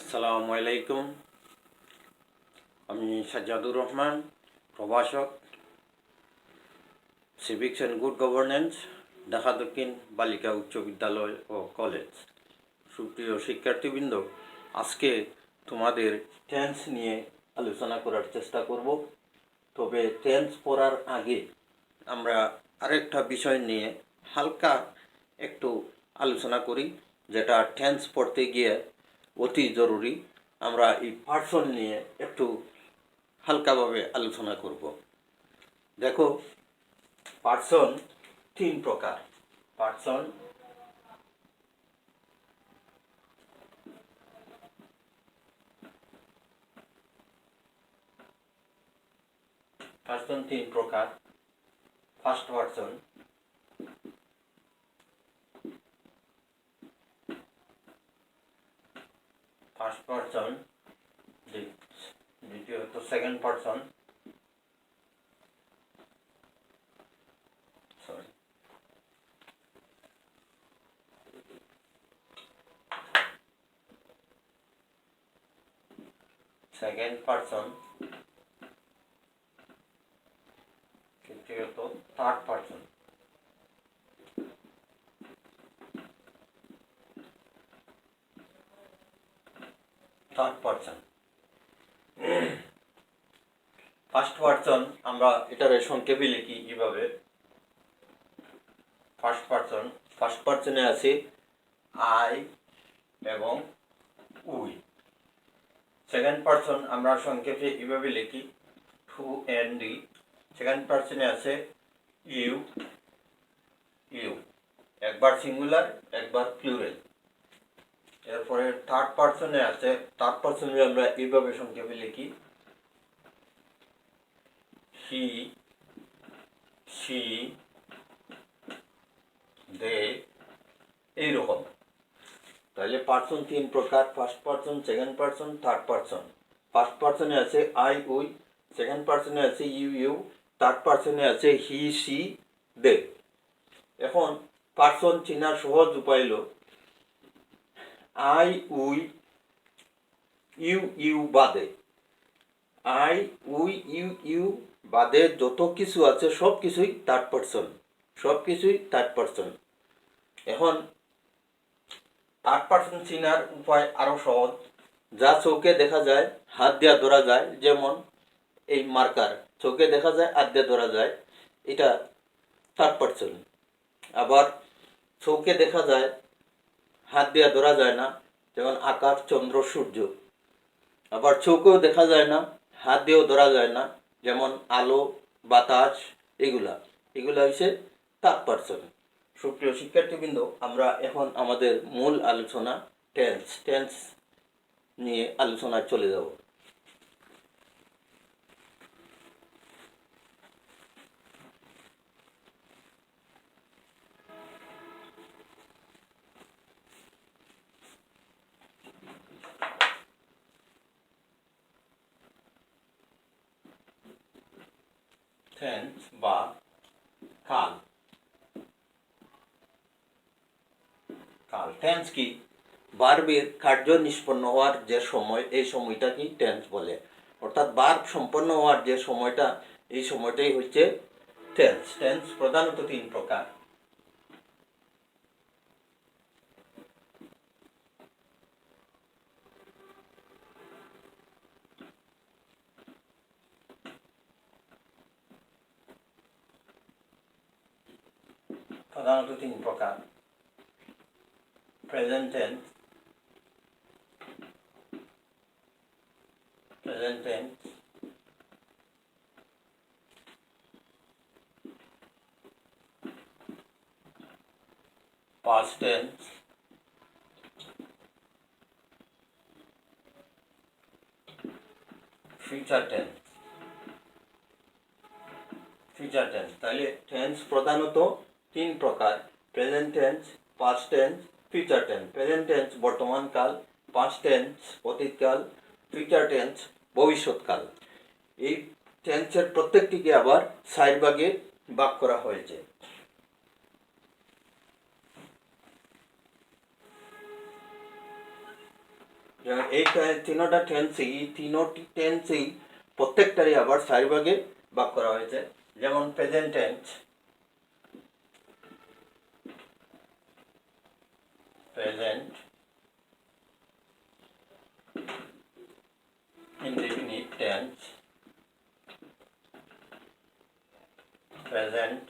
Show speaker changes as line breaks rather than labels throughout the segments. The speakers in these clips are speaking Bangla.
আসসালামু আলাইকুম। আমি সাজ্জাদুর রহমান, প্রভাষক, civics and good governance, Dhaka দক্ষিণ বালিকা উচ্চ বিদ্যালয় ও কলেজ। সুপ্রিয় শিক্ষার্থীবৃন্দ, আজকে তোমাদের টেন্স নিয়ে আলোচনা করার চেষ্টা করব। তবে টেন্স পড়ার আগে আমরা আরেকটা বিষয় নিয়ে হালকা একটু আলোচনা করি, যেটা টেন্স পড়তে গিয়ে অতি জরুরি। আমরা এই পার্সন নিয়ে একটু হালকাভাবে আলোচনা করব। দেখো, পার্সন তিন প্রকার। পার্সন তিন প্রকার। ফার্স্ট পার্সন, দ্বিতীয়ত সেকেন্ড পার্সন, তৃতীয়ত থার্ড পার্সন। ফার্স্ট পার্সন আমরা এটারে সংক্ষেপে লিখি কিভাবে। ফার্স্ট পার্সনে আছে আই এবং উই। সেকেন্ড পার্সন আমরা সংক্ষেপে এভাবে লিখি টু এন ডি। সেকেন্ড পার্সনে আছে ইউ, একবার সিঙ্গুলার একবার প্লুরাল। এরপরে থার্ড পার্সনে আমরা এইভাবে সংক্ষেপে লিখি হি, শি, দে, এইরকম। তাহলে পার্সন তিন প্রকার: first person, second person, third person. First পার্সনে আছে আই, উই। সেকেন্ড পার্সনে আছে ইউ, থার্ড পার্সনে আছে হি, শি, দে। এখন পার্সন চেনার সহজ উপায় হলো আই, উই, ইউ বাদে। আই, উই, ইউ বাদে যত কিছু আছে সব কিছুই থার্ড পার্সন। এখন থার্ড পার্সন চেনার উপায় আরো সহজ। যা চোখে দেখা যায়, হাত দিয়া ধরা যায়, যেমন এই মার্কার চোখে দেখা যায়, হাত দিয়ে ধরা যায়, এটা থার্ড পার্সন। আবার চোখে দেখা যায়, হাত দিয়ে ধরা যায় না, যেমন আকাশ, চন্দ্র, সূর্য। আবার চোখেও দেখা যায় না, হাত দিয়েও ধরা যায় না, যেমন আলো, বাতাস, এগুলা হচ্ছে থার্ড পার্সন। সুপ্রিয় শিক্ষার্থীবৃন্দ, আমরা এখন আমাদের মূল আলোচনা টেন্স নিয়ে আলোচনায় চলে যাব। টেন্স বা কাল। টেন্স কি? ভার্বের কার্য নিষ্পন্ন হওয়ার যে সময়, এই সময়টাকেই টেন্স বলে। অর্থাৎ ভার্ব সম্পন্ন হওয়ার যে সময়টা, এই সময়টাই হচ্ছে টেন্স। টেন্স প্রধানত তিন প্রকার। Present tense, past tense, future tense। তাহলে টেন্স প্রধানত তিন প্রকার: present tense, past tense, future tense. Present tense বর্তমান কাল, পাস্ট টেন্স অতীতকাল, ফিউচার টেন্স ভবিষ্যৎকাল। এই টেন্সের প্রত্যেকটিকে আবার 4 ভাগে ভাগ করা হয়েছে। এই তিনোটা টেন্সই তিনোটি টেন্সই প্রত্যেকটারই আবার 4 ভাগে ভাগ করা হয়েছে। যেমন present tense, present indefinite tense, present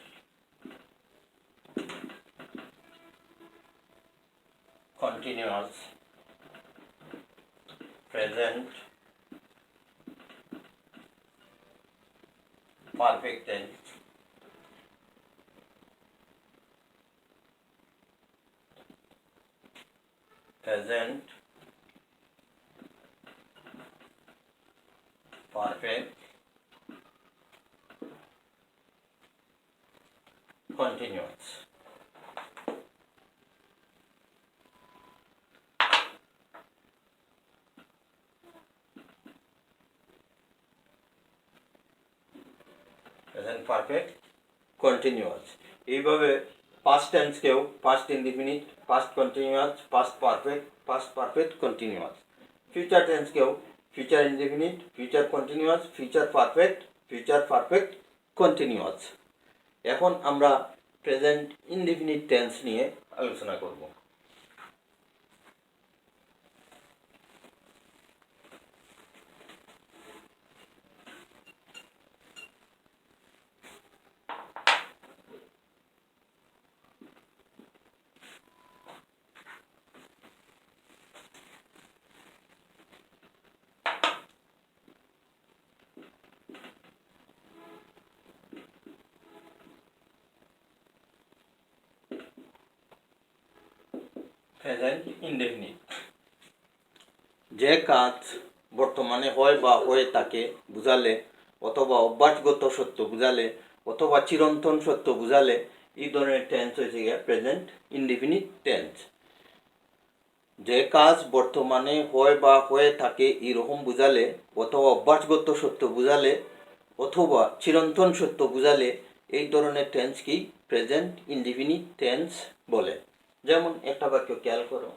continuous, present perfect tense, present perfect continuous. Present perfect continuous. এইভাবে পাস্ট টেন্সকেও past indefinite, past continuous, past perfect continuous. Future টেন্সকেও future indefinite, future continuous, future perfect continuous. এখন আমরা প্রেজেন্ট ইনডিফিনিট টেন্স নিয়ে আলোচনা করব। প্রেজেন্ট ইনডেফিনিট, যে কাজ বর্তমানে হয় বা হয়ে থাকে বুঝালে, অথবা অভ্যাসগত সত্য বুঝালে, অথবা চিরন্তন সত্য বুঝালে এই ধরনের টেন্স হয়েছে গিয়ে প্রেজেন্ট ইনডেফিনিট টেন্স। যে কাজ বর্তমানে হয় বা হয়ে থাকে এরকম বুঝালে, অথবা অভ্যাসগত সত্য বুঝালে, অথবা চিরন্তন সত্য বুঝালে এই ধরনের টেন্সকেই প্রেজেন্ট ইনডেফিনিট টেন্স বলে। যেমন একটা বাক্য খেয়াল করো,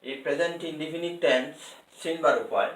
এই প্রেজেন্ট ইনডেফিনিট টেন্স চিনবার উপায়।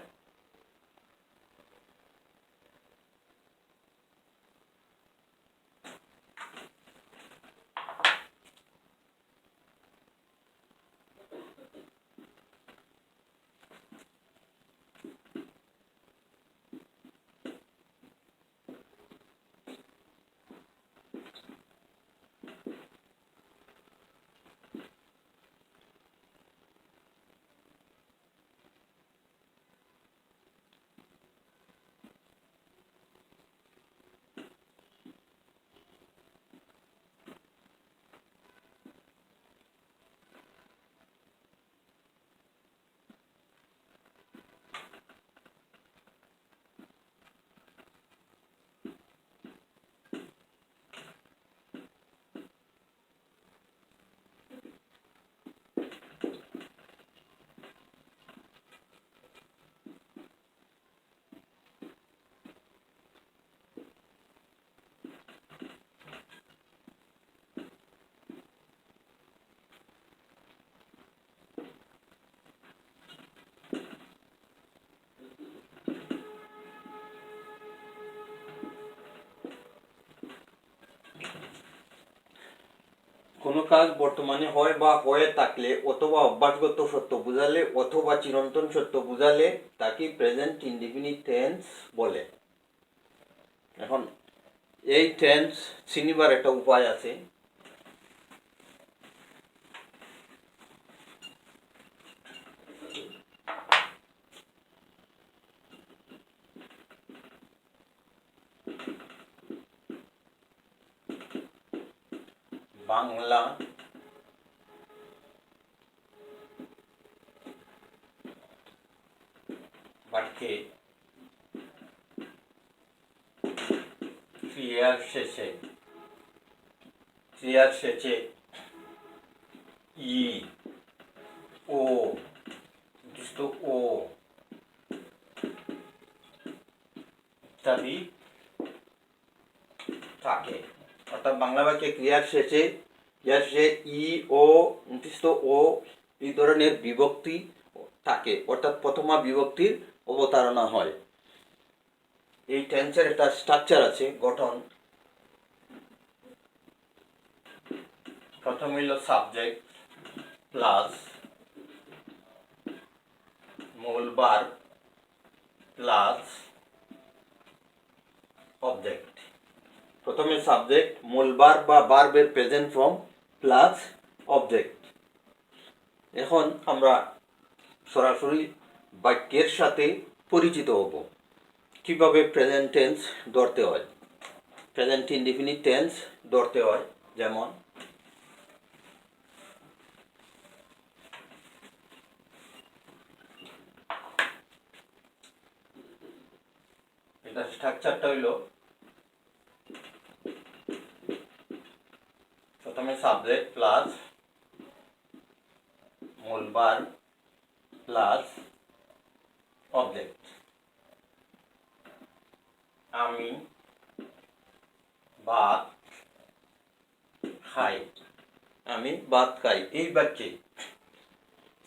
কোনো কাজ বর্তমানে হয় বা হয়ে থাকলে, অথবা অভ্যাসগত সত্য বুঝালে, অথবা চিরন্তন সত্য বুঝালে তাকে প্রেজেন্ট ইনডেফিনিট টেন্স বলে। এখন এই টেন্স চিনিবার একটা উপায় আছে। বাংলা বাক্যে ক্রিয়ার শেষে ই, ও, ও ইত্যাদি থাকে। অর্থাৎ বাংলা বাক্যে ক্রিয়ার শেষে ই, ও, ও এই ধরনের বিভক্তি থাকে, অর্থাৎ প্রথমা বিভক্তির অবতারণা হয়। এই টেন্সের একটা স্ট্রাকচার আছে, গঠন। প্রথম হইল সাবজেক্ট প্লাস মূল ভার্ব প্লাস অবজেক্ট। প্রথমে সাবজেক্ট, মূল ভার্ব বা ভার্বের প্রেজেন্ট ফর্ম প্লাস অবজেক্ট। এখন আমরা সরাসরি বাক্যের সাথে পরিচিত হব, কিভাবে প্রেজেন্ট টেন্স ধরতে হয়, প্রেজেন্ট ইনডিফিনিট টেন্স ধরতে হয়। যেমন এটা স্ট্রাকচারটা হইল, প্রথমে সাবজেক্ট প্লাস মূল ভার্ব প্লাস অবজেক্ট। আমি ভাত খাই, আমি ভাত খাই। এই বাক্যে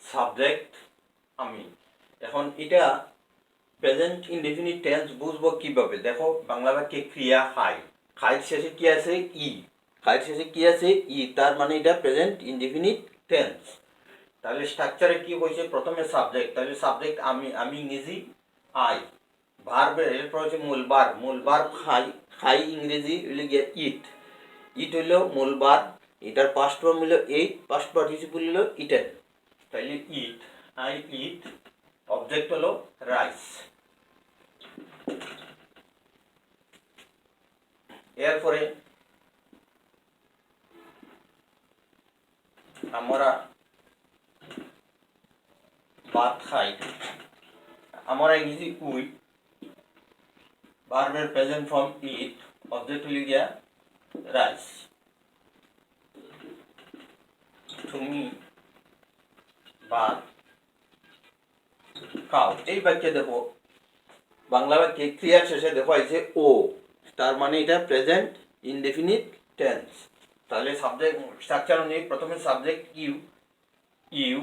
সাবজেক্ট আমি। এখন এটা প্রেজেন্ট ইনডিফিনিট টেন্স বুঝবো কিভাবে? দেখো, বাংলা বাক্যে ক্রিয়া খাই, খাইর শেষে কি আছে? ই। খাইর শেষে কি আছে? ই। তার মানে এটা প্রেজেন্ট ইনডিফিনিট টেন্স। তাহলে স্ট্রাকচারে কি হয়েছে? প্রথমে সাবজেক্ট, তাহলে সাবজেক্ট আমি, আমি ইংরেজি আই। ভার্বের এরপর হচ্ছে মূল ভার্ব, মূল ভার্ব খাই, খাই ইংরেজি হইলে গিয়ে ইট। ইট হইল মূল ভার্ব, এটার পাস্ট ফর্ম হইল এইট, পাস্ট পার্টিসিপল হইল ইটেন। তাহলে ইট, আই ইট। অবজেক্ট হলো রাইস। এরপরে আমরা ভাত খাই, আমরা ইংরেজি উই, ভার্বের প্রেজেন্ট ফর্ম ইট, অবজেক্ট হইল গিয়া রাইস। তুমি ভাত খাও। এই বাক্যে দেখো, বাংলা বাক্যে ক্রিয়ার শেষে দেখো আছে ও, তার মানে এটা প্রেজেন্ট ইনডেফিনিট টেন্স। তাহলে সাবজেক্ট স্ট্রাকচার অনুযায়ী প্রথমে সাবজেক্ট ইউ, ইউ,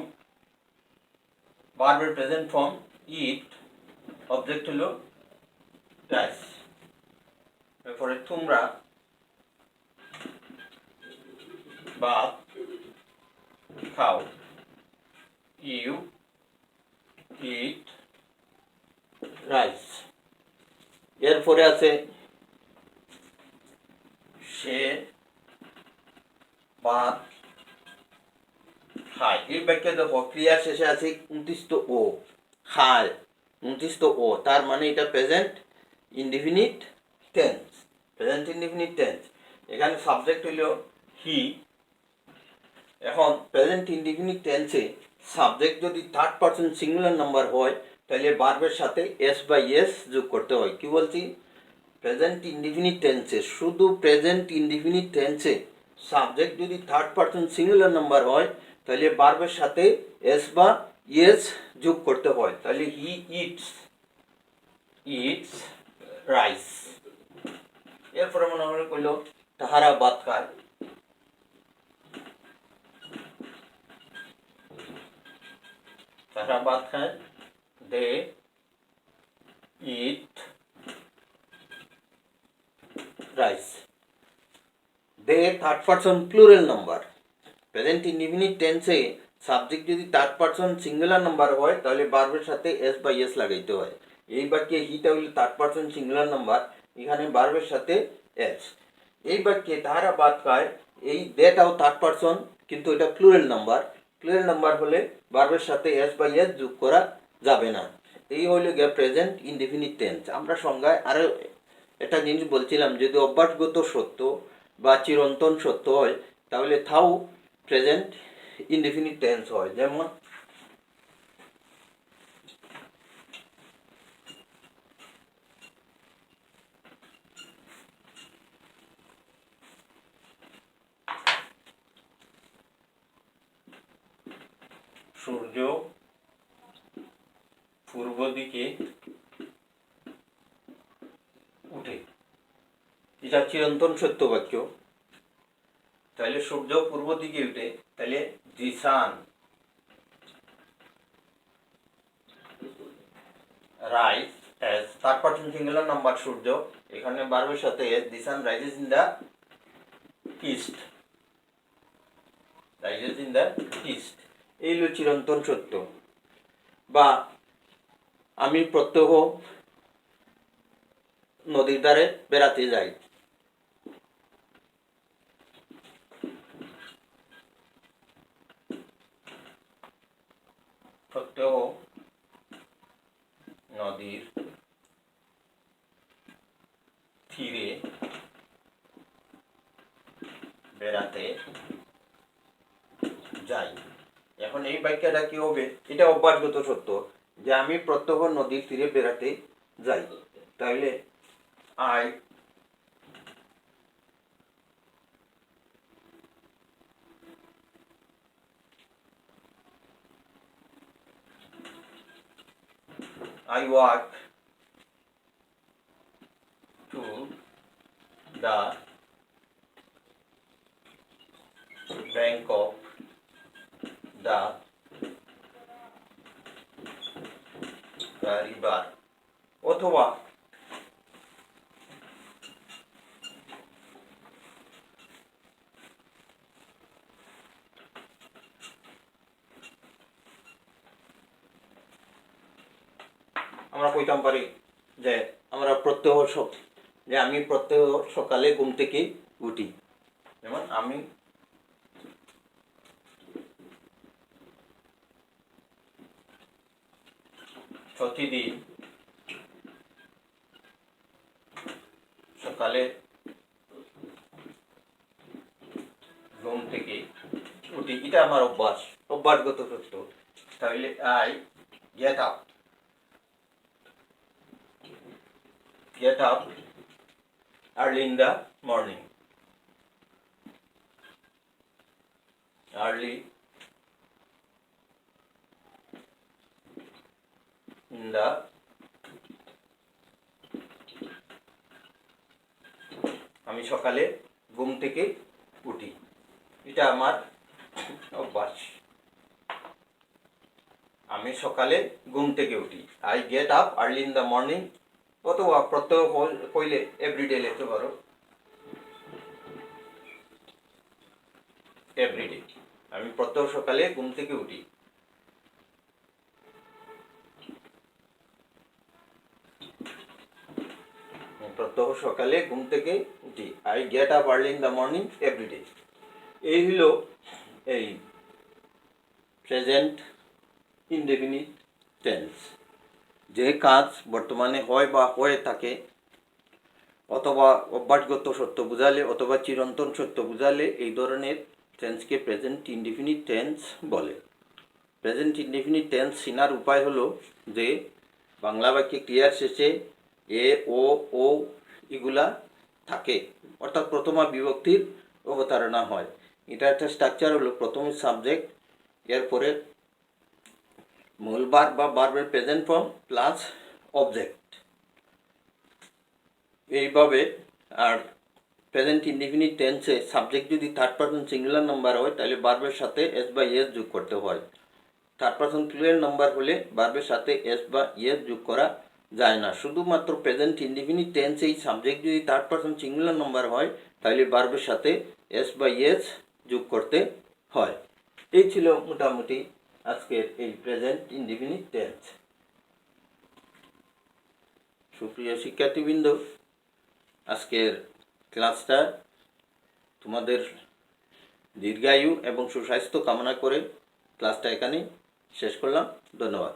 ভার্বের প্রেজেন্ট ফর্ম ইট, অবজেক্ট হলো রাইস। এরপরে তোমরা ভাত খাও, ইউ ইট রাইস। এরপরে আছে সে ভাত খায়। এই বাক্যে দেখো ক্রিয়ার শেষে আছে 29 ও, খায় 29 ও, তার মানে এটা present indefinite tense, present indefinite tense. এখানে সাবজেক্ট হইল হি। এখন প্রেজেন্ট ইনডিফিনিট টেন্সে সাবজেক্ট যদি থার্ড পারসন সিঙ্গুলার নাম্বার হয়, তাহলে ভার্বের সাথে এস বাই এস যোগ করতে হয়। কি বলছি? প্রেজেন্ট ইনডিফিনিট টেন্সে, শুধু প্রেজেন্ট ইনডিফিনিট টেন্সে সাবজেক্ট যদি থার্ড পারসন সিঙ্গুলার নাম্বার হয়, তাহলে ভার্বের সাথে এস বা ইয়েস যোগ করতে হয়। তাহলে হি ইটস, ইটস রাইস। এরপরে মনে হলো কইল তাহারা ভাত খায়, তাহারা ভাত খায়, they eat rice. They third person plural number. Present indefinite টেন্সে সাবজেক্ট যদি থার্ড পারসন সিঙ্গুলার নাম্বার হয়, তাহলে ভার্বের সাথে এস বা এস লাগাইতে হয়। এই বাক্যে হিটা হইল থার্ড পারসন সিঙ্গুলার নাম্বার, এখানে ভার্বের সাথে এস। এই বাক্যে তাহারা ভাত খায়, এই দেটাও থার্ড পারসন, কিন্তু এটা প্লুরাল নাম্বার। প্লুরাল নাম্বার হলে ভার্বের সাথে এস বা এস যোগ করা যাবে না। এই হইল গিয়ে প্রেজেন্ট ইনডিফিনিট টেন্স। আমরা সংজ্ঞায় আরো একটা জিনিস বলছিলাম, যদি অভ্যাসগত সত্য বা চিরন্তন সত্য হয়, তাহলে তাও প্রেজেন্ট ইনডিফিনিট টেন্স হয়। যেমন সূর্য পূর্ব দিকে উঠে, এটা চিরন্তন সত্য বাক্য। তাহলে সূর্য পূর্ব দিকে উঠে, তাহলে the sun rise s third person singular number সূর্য, এখানে ভার্বের সাথে s, the sun rises in the east, rises in the east. এই হলো চিরন্তন সত্য। বা আমি প্রত্যহ নদীর ধারে বেড়াতে যাই। প্রত্যহ নদীর তীরে বেড়াতে যাই। এখন এই বাক্যটা কি হবে? এটা অভ্যাসগত সত্য যে আমি প্রত্যহ নদীর তীরে বেড়াতে যাই। তাহলে I walk to the bank of the river, অথবা আমরা কইতাম পারি যে আমরা আমি প্রত্যহ সকালে ঘুম থেকে উঠি। যেমন আমি প্রতিদিন সকালে ঘুম থেকে উঠি, এটা আমার অভ্যাসগত সত্য। তাহলে I get up early in the morning, early in the আমি সকালে ঘুম থেকে উঠি, এটা আমার অভ্যাস। আমি সকালে ঘুম থেকে উঠি, I get up early in the morning, অথবা প্রত্যহ কইলে এভরিডে লিখতে পারো, এভরিডে। আমি প্রত্যহ সকালে ঘুম থেকে উঠি। প্রত্যহ সকালে ঘুম থেকে উঠি, I get up early in the morning everyday. এই হলো এই প্রেজেন্ট ইনডেফিনিট টেন্স। যে কাজ বর্তমানে হয় বা হয়ে থাকে, অথবা অভ্যাসগত সত্য বুঝালে অথবা চিরন্তন সত্য বুঝালে এই ধরনের টেন্সকে প্রেজেন্ট ইনডেফিনিট টেন্স বলে। প্রেজেন্ট ইনডেফিনিট টেন্স চেনার উপায় হলো যে বাংলা বাক্যে ক্রিয়ার শেষে এ, ও এগুলা থাকে, অর্থাৎ প্রথমা বিভক্তির অবতারণা হয়। এটা একটা স্ট্রাকচার হলো প্রথমে সাবজেক্ট, এরপরে মূল ভার্ব বা ভার্বের প্রেজেন্ট ফর্ম প্লাস অবজেক্ট, এইভাবে। আর প্রেজেন্ট ইনডেফিনিট টেন্সে সাবজেক্ট যদি থার্ড পারসন সিঙ্গুলার নাম্বার হয় তাহলে ভার্বের সাথে এস বা ইয়েস যোগ করতে হয়। থার্ড পারসন প্লুরাল নাম্বার হলে ভার্বের সাথে এস বা ইয়েস যোগ করা যায় না। শুধুমাত্র প্রেজেন্ট ইনডেফিনিট টেন্সেই সাবজেক্ট যদি থার্ড পারসন সিঙ্গুলার নাম্বার হয় তাহলে ভার্বের সাথে এস বা ইয়েস যোগ করতে হয়। এই ছিল মোটামুটি আজকের এই প্রেজেন্ট ইনডেফিনিট টেন্স। সুপ্রিয় শিক্ষার্থীবৃন্দ, আজকের ক্লাসটা তোমাদের দীর্ঘায়ু এবং সুস্বাস্থ্য কামনা করে ক্লাসটা এখানেই শেষ করলাম। ধন্যবাদ।